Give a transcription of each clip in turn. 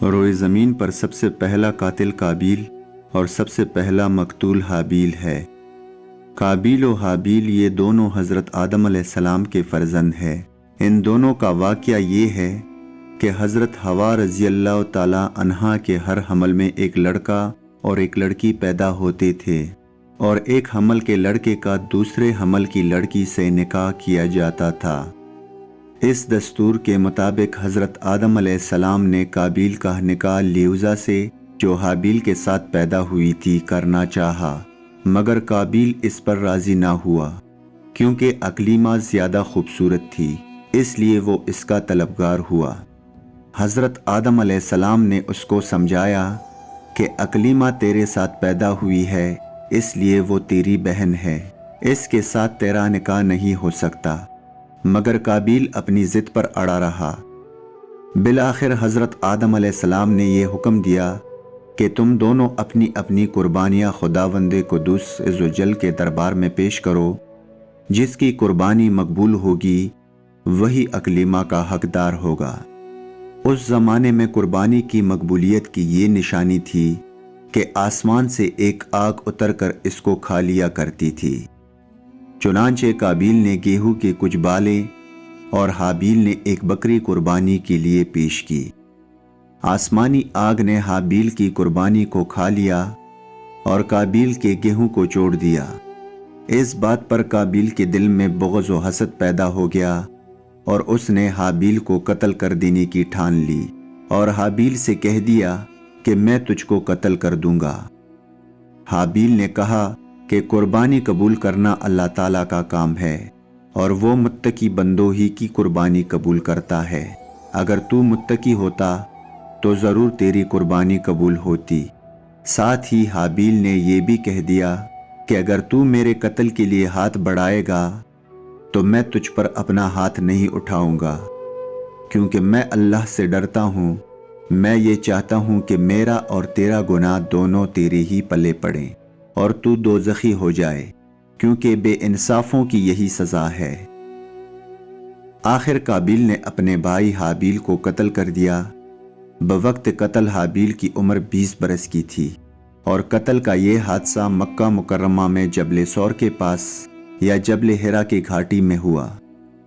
روئے زمین پر سب سے پہلا قاتل قابیل اور سب سے پہلا مقتول حابیل ہے۔ قابیل و حابیل یہ دونوں حضرت آدم علیہ السلام کے فرزند ہیں۔ ان دونوں کا واقعہ یہ ہے کہ حضرت حوا رضی اللہ تعالی عنہا کے ہر حمل میں ایک لڑکا اور ایک لڑکی پیدا ہوتے تھے، اور ایک حمل کے لڑکے کا دوسرے حمل کی لڑکی سے نکاح کیا جاتا تھا۔ اس دستور کے مطابق حضرت آدم علیہ السلام نے قابیل کا نکاح لیوزا سے جو حابیل کے ساتھ پیدا ہوئی تھی کرنا چاہا، مگر قابیل اس پر راضی نہ ہوا کیونکہ اقلیمہ زیادہ خوبصورت تھی، اس لیے وہ اس کا طلبگار ہوا۔ حضرت آدم علیہ السلام نے اس کو سمجھایا کہ اقلیمہ تیرے ساتھ پیدا ہوئی ہے، اس لیے وہ تیری بہن ہے، اس کے ساتھ تیرا نکاح نہیں ہو سکتا، مگر قابیل اپنی ضد پر اڑا رہا۔ بالآخر حضرت آدم علیہ السلام نے یہ حکم دیا کہ تم دونوں اپنی اپنی قربانیاں خداوند قدوس عزوجل کے دربار میں پیش کرو، جس کی قربانی مقبول ہوگی وہی اقلیمہ کا حقدار ہوگا۔ اس زمانے میں قربانی کی مقبولیت کی یہ نشانی تھی کہ آسمان سے ایک آگ اتر کر اس کو کھا لیا کرتی تھی۔ چنانچہ قابیل نے گیہوں کے کچھ بالیں اور حابیل نے ایک بکری قربانی کے لیے پیش کی۔ آسمانی آگ نے حابیل کی قربانی کو کھا لیا اور قابیل کے گیہوں کو چھوڑ دیا۔ اس بات پر قابیل کے دل میں بغض و حسد پیدا ہو گیا اور اس نے حابیل کو قتل کر دینے کی ٹھان لی اور حابیل سے کہہ دیا کہ میں تجھ کو قتل کر دوں گا۔ حابیل نے کہا کہ قربانی قبول کرنا اللہ تعالیٰ کا کام ہے اور وہ متقی بندوں ہی کی قربانی قبول کرتا ہے۔ اگر تو متقی ہوتا تو ضرور تیری قربانی قبول ہوتی۔ ساتھ ہی حابیل نے یہ بھی کہہ دیا کہ اگر تو میرے قتل کے لیے ہاتھ بڑھائے گا تو میں تجھ پر اپنا ہاتھ نہیں اٹھاؤں گا، کیونکہ میں اللہ سے ڈرتا ہوں۔ میں یہ چاہتا ہوں کہ میرا اور تیرا گناہ دونوں تیرے ہی پلے پڑیں اور تو دوزخی ہو جائے، کیونکہ بے انصافوں کی یہی سزا ہے۔ آخر قابیل نے اپنے بھائی حابیل کو قتل کر دیا۔ بوقت قتل حابیل کی عمر 20 برس کی تھی، اور قتل کا یہ حادثہ مکہ مکرمہ میں جبل سور کے پاس یا جبل حرا کی گھاٹی میں ہوا،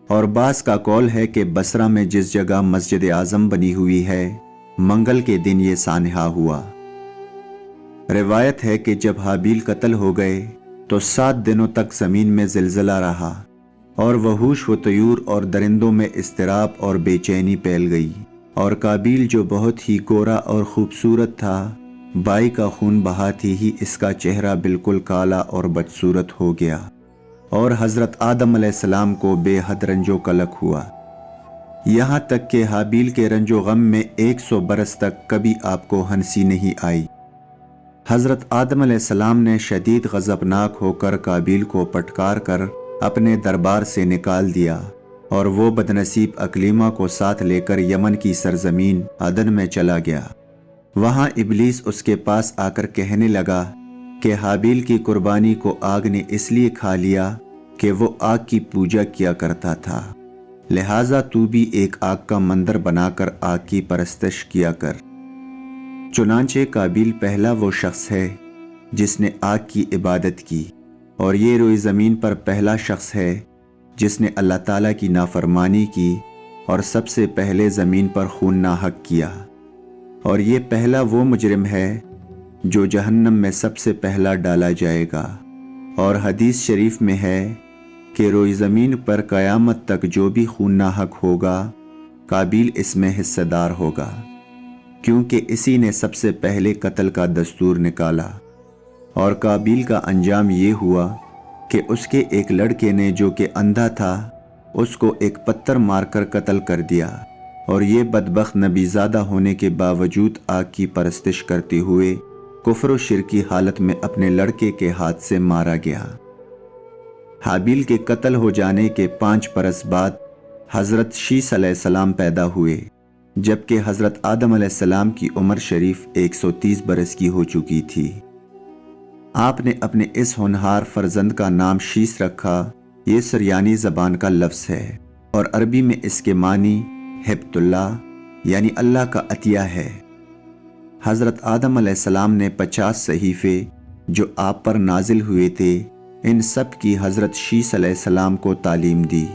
اور بعض کا قول ہے کہ بصرہ میں جس جگہ مسجد اعظم بنی ہوئی ہے منگل کے دن یہ سانحہ ہوا۔ روایت ہے کہ جب حابیل قتل ہو گئے تو 7 دنوں تک زمین میں زلزلہ رہا اور وحوش و طیور اور درندوں میں اضطراب اور بے چینی پھیل گئی، اور قابیل جو بہت ہی گورا اور خوبصورت تھا، بھائی کا خون بہاتے ہی اس کا چہرہ بالکل کالا اور بدصورت ہو گیا، اور حضرت آدم علیہ السلام کو بے حد رنج و قلق ہوا، یہاں تک کہ حابیل کے رنج و غم میں 100 برس تک کبھی آپ کو ہنسی نہیں آئی۔ حضرت آدم علیہ السلام نے شدید غضبناک ہو کر قابیل کو پٹکار کر اپنے دربار سے نکال دیا، اور وہ بدنصیب اقلیمہ کو ساتھ لے کر یمن کی سرزمین عدن میں چلا گیا۔ وہاں ابلیس اس کے پاس آ کر کہنے لگا کہ حابیل کی قربانی کو آگ نے اس لیے کھا لیا کہ وہ آگ کی پوجا کیا کرتا تھا، لہٰذا تو بھی ایک آگ کا مندر بنا کر آگ کی پرستش کیا کر۔ چنانچہ قابیل پہلا وہ شخص ہے جس نے آگ کی عبادت کی، اور یہ روئے زمین پر پہلا شخص ہے جس نے اللہ تعالیٰ کی نافرمانی کی اور سب سے پہلے زمین پر خون ناحق کیا، اور یہ پہلا وہ مجرم ہے جو جہنم میں سب سے پہلا ڈالا جائے گا۔ اور حدیث شریف میں ہے کہ روئے زمین پر قیامت تک جو بھی خون ناحق ہوگا قابیل اس میں حصہ دار ہوگا، کیونکہ اسی نے سب سے پہلے قتل کا دستور نکالا۔ اور قابیل کا انجام یہ ہوا کہ اس کے ایک لڑکے نے جو کہ اندھا تھا اس کو ایک پتھر مار کر قتل کر دیا، اور یہ بدبخت نبی زادہ ہونے کے باوجود آگ کی پرستش کرتے ہوئے کفر و شرک کی حالت میں اپنے لڑکے کے ہاتھ سے مارا گیا۔ حابیل کے قتل ہو جانے کے 5 برس بعد حضرت شیث علیہ السلام پیدا ہوئے، جبکہ حضرت آدم علیہ السلام کی عمر شریف 130 برس کی ہو چکی تھی۔ آپ نے اپنے اس ہونہار فرزند کا نام شیث رکھا۔ یہ سریانی زبان کا لفظ ہے اور عربی میں اس کے معنی ہبت اللہ یعنی اللہ کا عطیہ ہے، حضرت آدم علیہ السلام نے 50 صحیفے جو آپ پر نازل ہوئے تھے ان سب کی حضرت شیس علیہ السلام کو تعلیم دی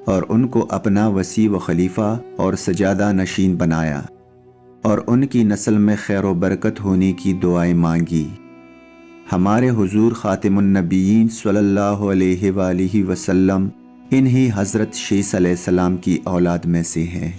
اور ان کو اپنا وصی و خلیفہ اور سجادہ نشین بنایا اور ان کی نسل میں خیر و برکت ہونے کی دعائیں مانگی۔ ہمارے حضور خاتم النبیین صلی اللہ علیہ وآلہ وسلم انہی حضرت شیس علیہ السلام کی اولاد میں سے ہیں۔